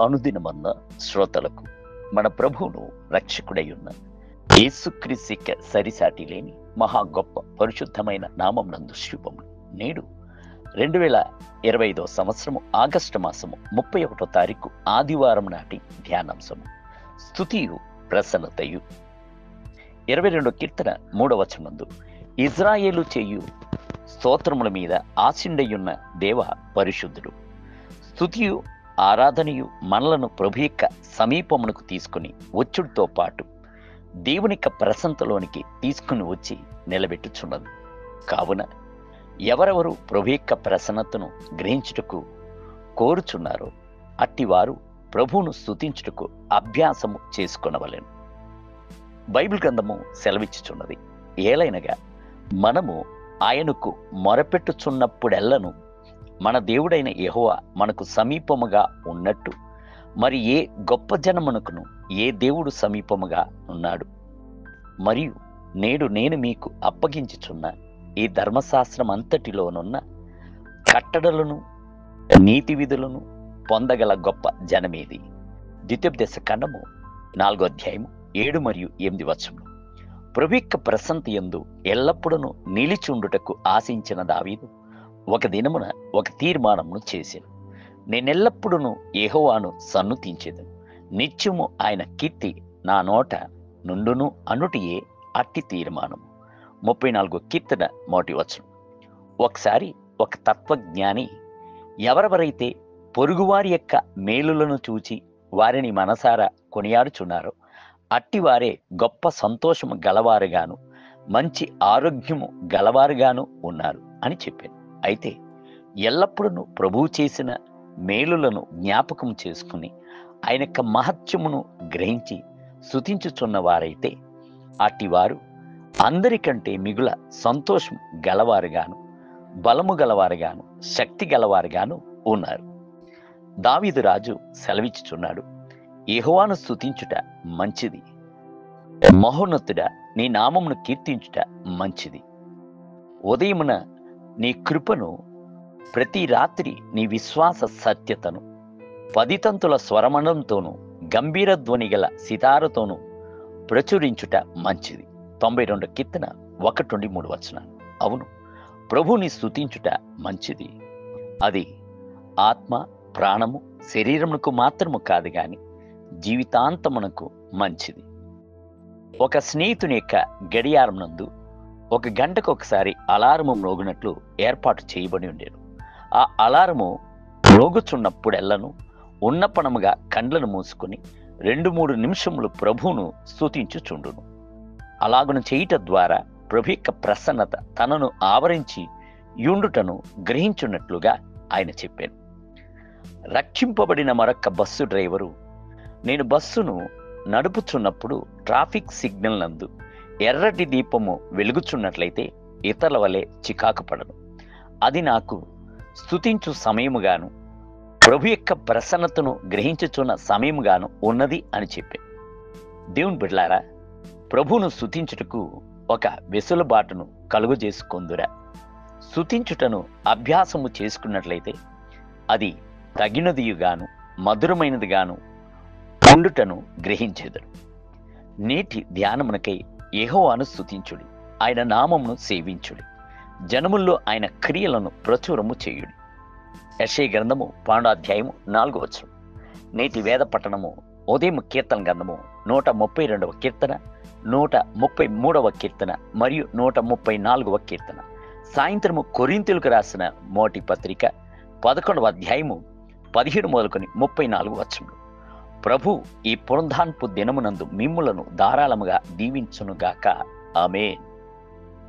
అనుదినమన్న శ్రోతలకు మన ప్రభువును రక్షకుడై ఉన్న యేసుక్రీస్తు సరిసాటి లేని మహా గొప్ప పరిశుద్ధమైన నామం నందు శుభములు. నేడు 2025 సంవత్సరము ఆగస్టు మాసము 31వ తారీఖు ఆదివారం నాటి ధ్యానాంశము స్తుతియు ప్రసన్నతయు. 22వ కీర్తన 3వ వచనమందు ఇజ్రాయేలు చేయు స్తోత్రముల మీద ఆశిండయున్న దేవ పరిశుద్ధుడు. స్తుతియు ఆరాధనయు మనలను ప్రభు యొక్క సమీపమునకు తీసుకుని వచ్చుడితో పాటు దేవుని యొక్క ప్రసన్నతలోనికి తీసుకుని వచ్చి నిలబెట్టుచున్నది. కావున ఎవరెవరు ప్రభు యొక్క ప్రసన్నతను గ్రహించుటకు కోరుచున్నారో అట్టివారు ప్రభువును స్తుతించుటకు అభ్యాసము చేసుకొనవలెను. బైబిల్ గ్రంథము సెలవిచ్చుచున్నది, ఏలైనగా మనము ఆయనకు మొరపెట్టుచున్నప్పుడెల్లను మన దేవుడైన యెహోవా మనకు సమీపముగా ఉన్నట్టు మరి ఏ గొప్ప జనమునకును ఏ దేవుడు సమీపముగా ఉన్నాడు. మరియు నేడు నేను మీకు అప్పగించుచున్న ఈ ధర్మశాస్త్రం అంతటిలోనున్న కట్టడలను నీతి విధులను పొందగల గొప్ప జనమేది. ద్వితీయోపదేశ కాండము 4వ అధ్యాయము 7 మరియు 8 వచనములు. ప్రభు యొక్క ప్రసన్నత యందు ఎల్లప్పుడూ నిలిచుండుటకు ఆశించిన దావీదు ఒక దినమున ఒక తీర్మానమును చేసెను. నేనెల్లప్పుడూ యెహోవాను సన్నుతించెదను, నిత్యము ఆయన కీర్తి నా నోట నుండును అనుటియే అట్టి తీర్మానము. 34వ కీర్తన 1వ వచనం. ఒకసారి ఒక తత్వజ్ఞాని ఎవరెవరైతే పొరుగువారి యొక్క మేలులను చూచి వారిని మనసారా కొనియాడుచున్నారో అట్టివారే గొప్ప సంతోషము గలవారుగాను మంచి ఆరోగ్యము గలవారుగాను ఉన్నారు అని చెప్పాను. అయితే ఎల్లప్పుడూ ప్రభువు చేసిన మేలులను జ్ఞాపకం చేసుకుని ఆయన యొక్క మహత్యమును గ్రహించి స్తుతించుచున్న వారైతే అట్టివారు అందరికంటే మిగుల సంతోషం గలవారుగాను బలము గలవారుగాను శక్తి గలవారుగాను ఉన్నారు. దావీదు రాజు సెలవిచ్చుచున్నాడు, యెహోవాను స్తుతించుట మంచిది, మహోన్నతుడా నీ నామమును కీర్తించుట మంచిది. ఉదయమున నీ కృపను, ప్రతి రాత్రి నీ విశ్వాస సత్యతను 10 తంతుల స్వరమండంతోనూ గంభీర ధ్వని గల సితారతోనూ ప్రచురించుట మంచిది. 92వ కీర్తన 1-3 వచనాలు. అవును, ప్రభుని స్తుతించుట మంచిది. అది ఆత్మ ప్రాణము శరీరమునకు మాత్రము కాదు గాని జీవితాంతమునకు మంచిది. ఒక స్నేహితుని యొక్క గడియారం నందు 1 గంటకు ఒకసారి అలారము మ్రోగినట్లు ఏర్పాటు చేయబడి ఉండేది. ఆ అలారము మ్రోగుచున్నప్పుడెల్లను ఉన్నపణముగా కండ్లను మూసుకుని 2-3 నిమిషములు ప్రభువును స్తుతించుచుండును. అలాగున చేయుట ద్వారా ప్రభు యొక్క ప్రసన్నత తనను ఆవరించి యుండుటను గ్రహించున్నట్లుగా ఆయన చెప్పాను. రక్షింపబడిన మరొక బస్సు డ్రైవరు, నేను బస్సును నడుపుచున్నప్పుడు ట్రాఫిక్ సిగ్నల్ నందు ఎర్రటి దీపము వెలుగుచున్నట్లయితే ఇతరుల వలె చికాకు పడను. అది నాకు స్తుతించు సమయముగాను ప్రభు యొక్క ప్రసన్నతను గ్రహించుచున్న సమయముగాను ఉన్నది అని చెప్పాను. దేవుని బిడ్డలారా, ప్రభువును స్తుతించుటకు ఒక వెసులుబాటును కలుగు చేసుకొందురా. స్తుతించుటను అభ్యాసము చేసుకున్నట్లయితే అది తగినదియుగాను మధురమైనదిగాను ఉండుటను గ్రహించెదరు. నేటి ధ్యానమునకై యెహోవాను స్తుతించుడి, ఆయన నామమును సేవించుడి, జనముల్లో ఆయన క్రియలను ప్రచురము చేయుడి. యెషయా గ్రంథము 12వ అధ్యాయము 4వ వచనం. నేటి వేద పట్టణము ఉదయం కీర్తన గ్రంథము 132వ కీర్తన, 133వ కీర్తన మరియు 134వ కీర్తన. సాయంత్రము కొరింథీయులకు రాసిన మొదటి పత్రిక 11వ అధ్యాయము 17 మొదలుకొని 34 వచనములు. ప్రభు ఈ పునరుద్ధానపు దినమునందు మిమ్ములను ధారాళముగా దీవించునుగాక. ఆమేన్.